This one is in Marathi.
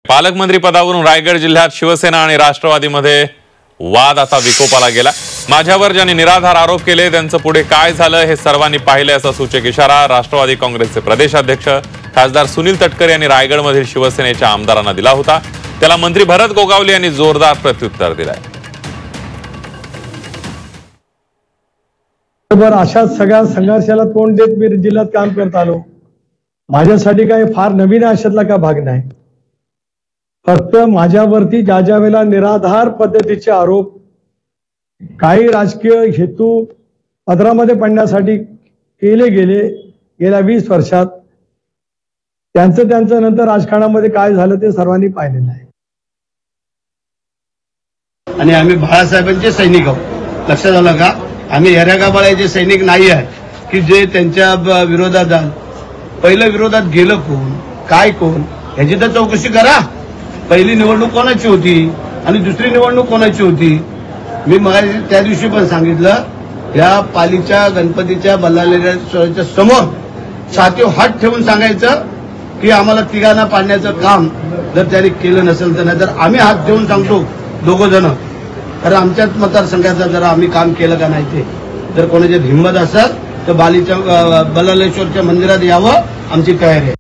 पालकमंत्री पदावरून रायगड जिल्ह्यात शिवसेना आणि राष्ट्रवादीमध्ये वाद आता विकोपाला गेला। माझ्यावर ज्यांनी निराधार आरोप केले त्यांचं पुढे काय झालं हे सर्वांनी पाहिले असा सूचक इशारा राष्ट्रवादी काँग्रेसचे प्रदेशाध्यक्ष खासदार सुनील तटकरे यांनी रायगडमधील शिवसेनेच्या आमदारांना दिला होता। त्याला मंत्री भरत गोगावले यांनी जोरदार प्रत्युत्तर दिलंय। अशा सगळ्या संघर्षाला तोंड देत मी जिल्ह्यात काम करत आलो। माझ्यासाठी काही फार नवीन अशातला का भाग नाही। फक्त माझ्यावरती ज्या वेळेला निराधार पद्धतीचे आरोप काही राजकीय हेतू पदरामध्ये पडण्यासाठी केले गेले गेल्या 20 वर्षात, त्यांचं नंतर राजकारणामध्ये काय झालं ते सर्वांनी पाहिलेलं आहे। आणि आम्ही बाळासाहेबांचे सैनिक आहोत, लक्षात आलं का? आम्ही येऱ्यागाबाळ्याचे सैनिक नाही आहे की जे त्यांच्या विरोधात जाल। पहिलं विरोधात गेलं कोण, काय कोण ह्याची तर चौकशी करा। पहिली निवडणूक कोणाची होती आणि दुसरी निवडणूक कोणाची होती? मी मग त्या दिवशी पण सांगितलं, या पालीच्या गणपतीच्या बल्लाळेच्या समोर छातीवर हात ठेवून सांगायचं की आम्हाला तिघांना पाडण्याचं काम जर त्यांनी केलं नसेल तर, नाही तर आम्ही हात ठेवून सांगतो दोघं जण, तर आमच्याच मतदारसंघाचा जरा आम्ही काम केलं का नाही ते। जर कोणाची हिंमत असेल तर बल्लाळेश्वरच्या मंदिरात यावं, आमची तयारी आहे।